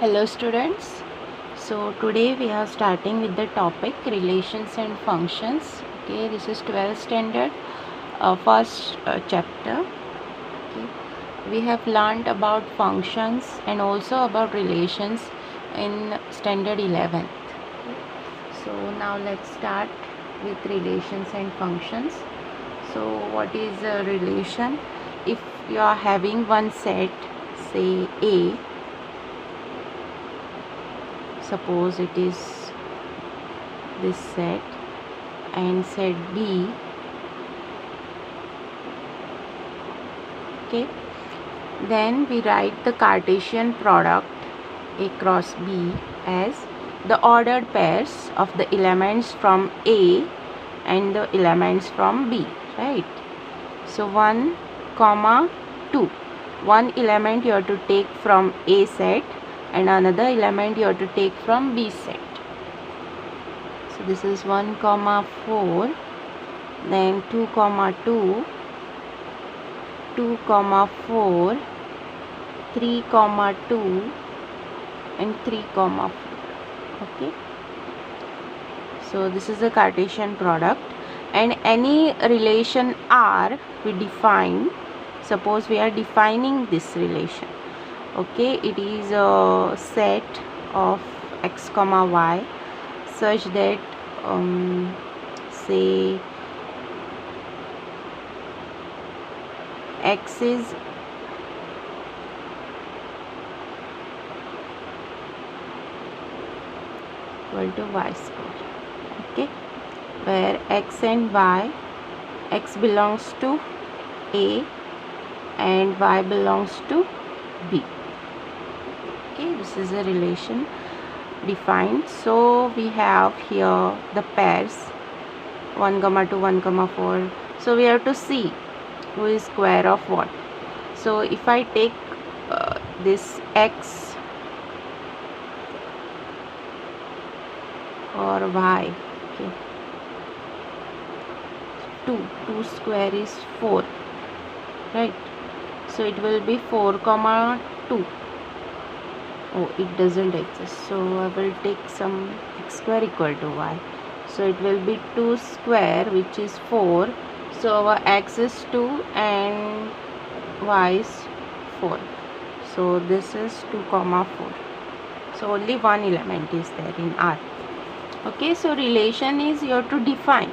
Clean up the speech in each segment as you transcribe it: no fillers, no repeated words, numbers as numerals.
Hello students. So today we are starting with the topic relations and functions. Okay, this is 12th standard first chapter. Okay, we have learned about functions and also about relations in standard 11th. Okay. So now let's start with relations and functions. So what is a relation? If you are having one set, say A, suppose it is this set, and set B, okay, then we write the Cartesian product A cross B as the ordered pairs of the elements from A and the elements from B, right? So 1, 2, one element you have to take from A set and another element you have to take from B set. So this is 1, 4, then 2, 2, 2, 4, 3, 2, and 3, 4. Okay. So this is a Cartesian product, and any relation R we define. Suppose we are defining this relation. Okay, it is a set of x comma y such that say x is equal to y square. Okay, where x and y, x belongs to A and y belongs to B. Okay, this is a relation defined. So we have here the pairs 1, 2, 1, 4. So we have to see who is square of what. So if I take this x or y, okay, 2 square is 4, right? So it will be 4, 2. Oh, it doesn't exist, so I will take some x square equal to y. So it will be 2 square, which is 4. So our x is 2 and y is 4. So this is 2, 4. So only one element is there in R. Okay, so relation is you have to define,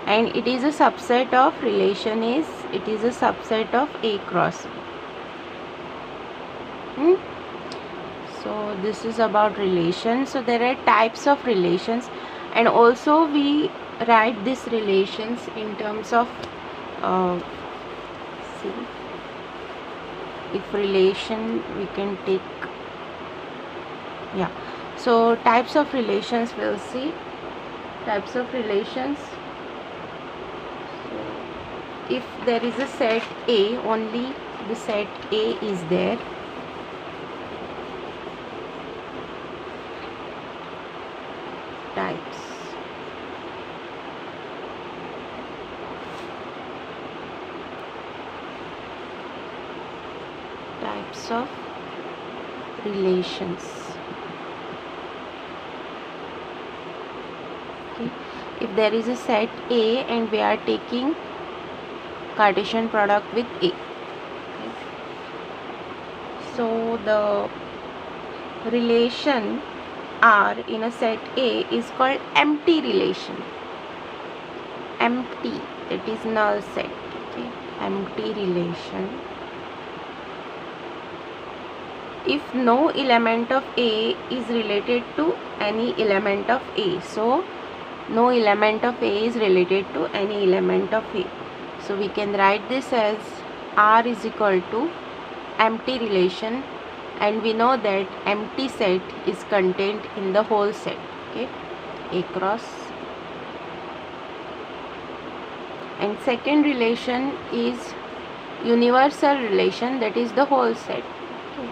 and it is a subset of relation is it is a subset of A cross B. So this is about relations. So there are types of relations, and also we write these relations in terms of see, if relation we can take, yeah. So types of relations, we'll see types of relations. So if there is a set A, only the set A is there. Types. Types of relations. Okay. If there is a set A and we are taking Cartesian product with A. Okay. So the relation R in a set A is called empty relation. Empty, that is null set. Okay. Empty relation. If no element of A is related to any element of A, so no element of A is related to any element of A. So we can write this as R is equal to empty relation, and we know that empty set is contained in the whole set. Okay, A cross. And second relation is universal relation, that is the whole set. Okay.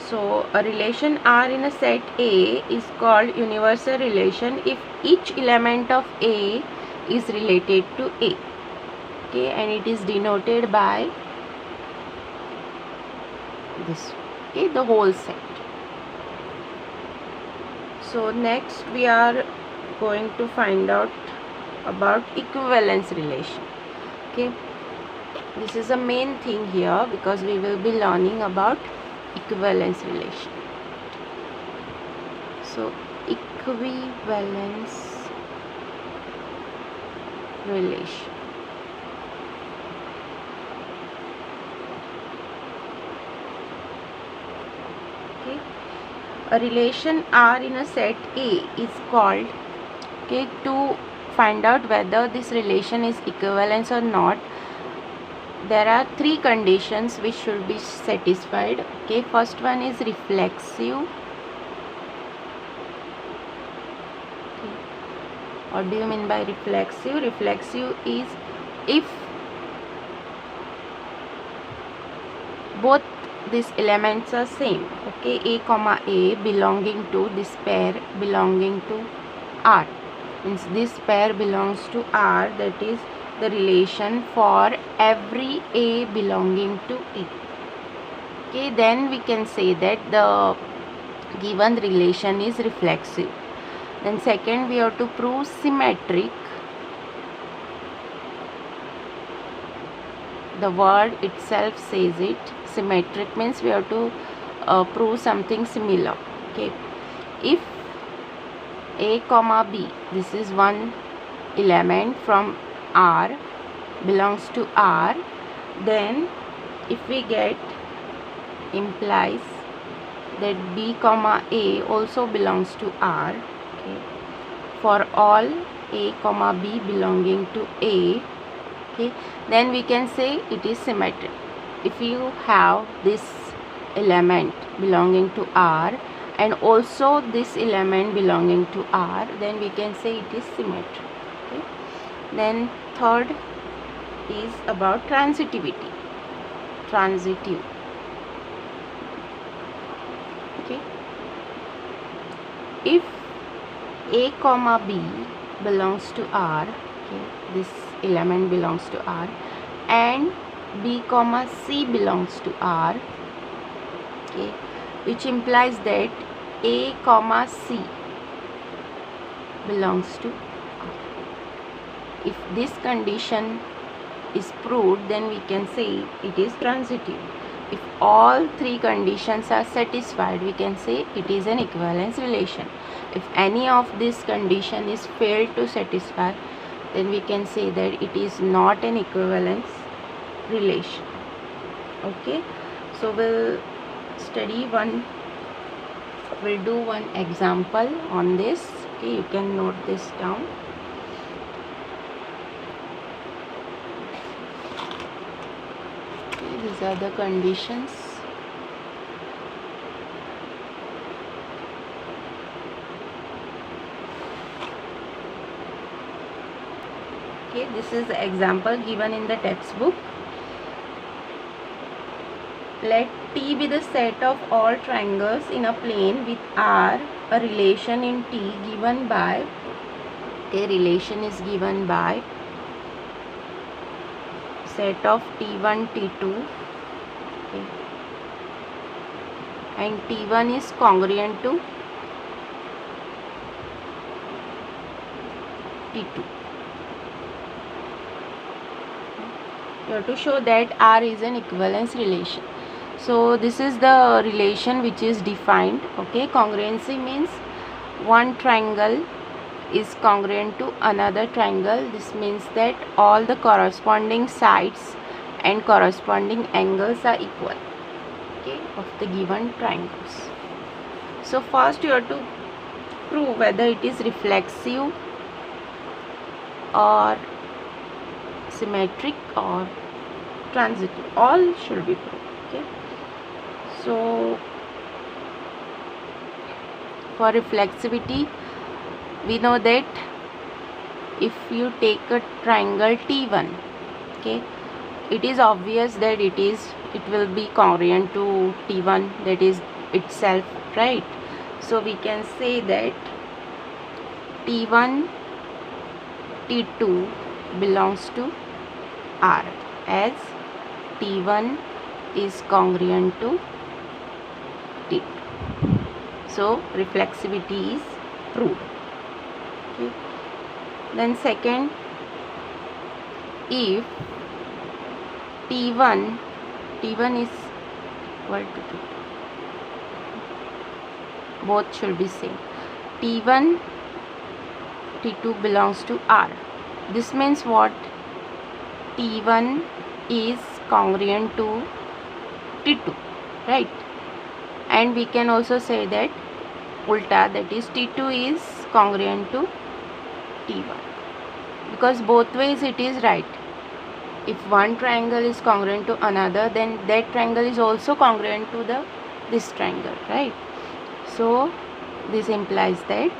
So a relation R in a set A is called universal relation if each element of A is related to A. Okay, and it is denoted by this, okay, the whole set. So next we are going to find out about equivalence relation. Okay, this is the main thing here because we will be learning about equivalence relation. So equivalence relation. Okay, a relation R in a set A is called, okay, to find out whether this relation is equivalence or not, there are three conditions which should be satisfied. Okay, first one is reflexive. Okay. What do you mean by reflexive? Reflexive is if both these elements are same. Okay, A comma A belonging to this pair belonging to R. Means this pair belongs to R, that is the relation for every A belonging to A. Okay, then we can say that the given relation is reflexive. Then second, we have to prove symmetric. The word itself says it. Symmetric means we have to prove something similar. Okay, if A comma B, this is one element from R, belongs to R, then if we get implies that B comma A also belongs to R, okay, for all A comma B belonging to A, okay, then we can say it is symmetric. If you have this element belonging to R and also this element belonging to R, then we can say it is symmetric. Okay. Then third is about transitivity. Transitive. Okay. If A comma B belongs to R, okay, this element belongs to R, and B comma C belongs to R, okay, which implies that A comma C belongs to R. If this condition is proved, then we can say it is transitive. If all three conditions are satisfied, we can say it is an equivalence relation. If any of this condition is failed to satisfy, then we can say that it is not an equivalence relation. Okay, so we'll do one example on this. Okay, you can note this down. Okay, these are the conditions. Okay, this is the example given in the textbook. Let T be the set of all triangles in a plane with R, a relation in T given by, a relation is given by set of T1, T2, okay, and T1 is congruent to T2. You have to show that R is an equivalence relation. So this is the relation which is defined. Okay, congruency means one triangle is congruent to another triangle. This means that all the corresponding sides and corresponding angles are equal, okay, of the given triangles. So first you have to prove whether it is reflexive or symmetric or transitive. All should be proved. Okay, so for reflexivity, we know that if you take a triangle T1, okay, it is obvious that it will be congruent to T1, that is itself, right? So we can say that T1, T2 belongs to R, as T1 is congruent to T2. So reflexivity is proved. Okay. Then second, if T1 is equal to T2, both should be same. T1 T2 belongs to R. This means what? T1 is congruent to T2, right? And we can also say that ulta, that is T2 is congruent to T1, because both ways it is right. If one triangle is congruent to another, then that triangle is also congruent to this triangle, right? So this implies that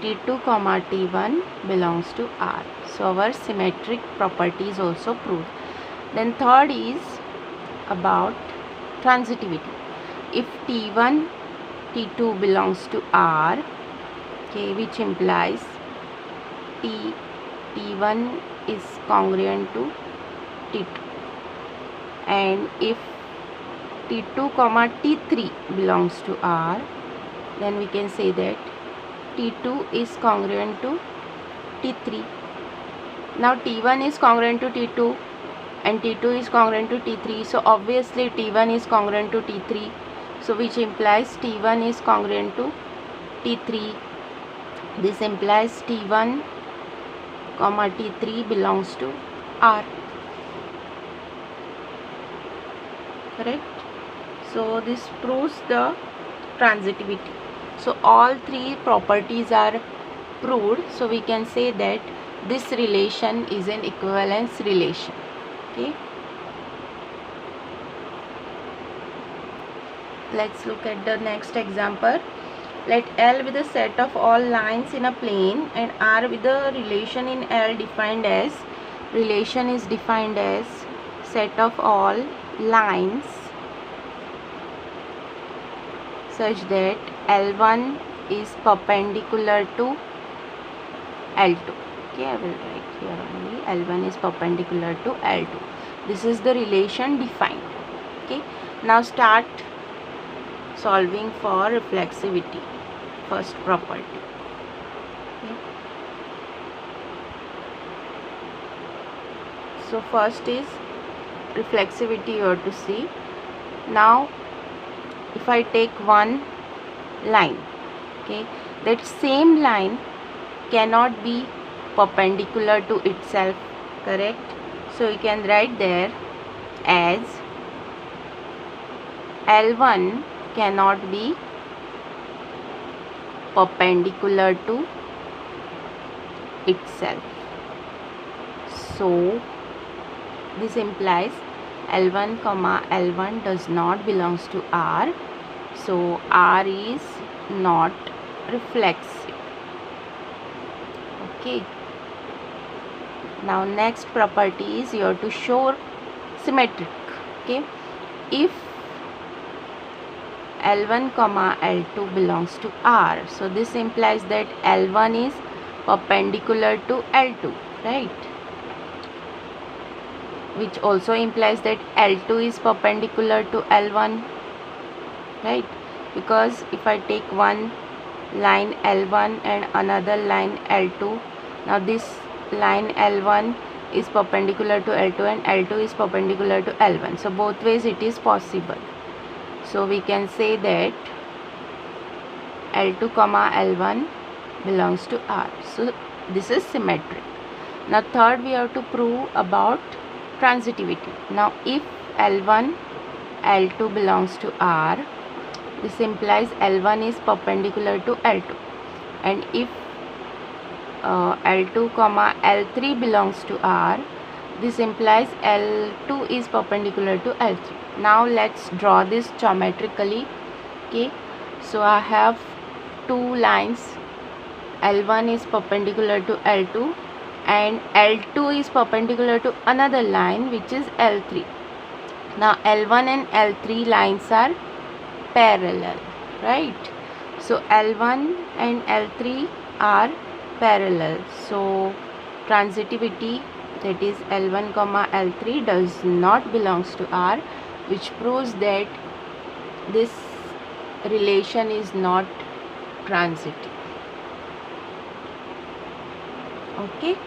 T2 comma T1 belongs to R. So our symmetric property is also proved. Then third is about transitivity. If T1 T2 belongs to R, okay, which implies T1 is congruent to T2, and if T2 comma T3 belongs to R, then we can say that T2 is congruent to T3. Now T1 is congruent to T2 and T2 is congruent to T3, so obviously T1 is congruent to T3, so which implies T1 is congruent to T3. This implies T1 comma T3 belongs to R. Correct? So this proves the transitivity. So all three properties are proved. So we can say that this relation is an equivalence relation. Okay. Let's look at the next example. Let L with a set of all lines in a plane and R with the relation in L defined as, relation is defined as set of all lines such that L1 is perpendicular to L2. Okay, I will write here only L1 is perpendicular to L2. This is the relation defined. Okay, now start solving for reflexivity, first property. Okay. So first is reflexivity you have to see. Now if I take one line, okay, that same line cannot be perpendicular to itself, correct? So you can write there as L1 cannot be perpendicular to itself. So this implies L1 comma L1 does not belongs to R. So R is not reflexive. Okay. Now next property is you have to show symmetric. Okay. If L1 comma L2 belongs to R, so this implies that L1 is perpendicular to L2, right? Which also implies that L2 is perpendicular to L1, right? Because if I take one line L1 and another line L2, now this line L1 is perpendicular to L2 and L2 is perpendicular to L1. So both ways it is possible. So we can say that L2 comma L1 belongs to R. So this is symmetric. Now third we have to prove about transitivity. Now if L1 L2 belongs to R, this implies L1 is perpendicular to L2, and if L2 comma L3 belongs to R, this implies L2 is perpendicular to L3. Now let's draw this geometrically. Okay, so I have two lines, L1 is perpendicular to L2 and L2 is perpendicular to another line which is L3. Now L1 and L3 lines are parallel, right? So L1 and L3 are parallel. So transitivity, that is L1 comma L3 does not belongs to R, which proves that this relation is not transitive. Okay.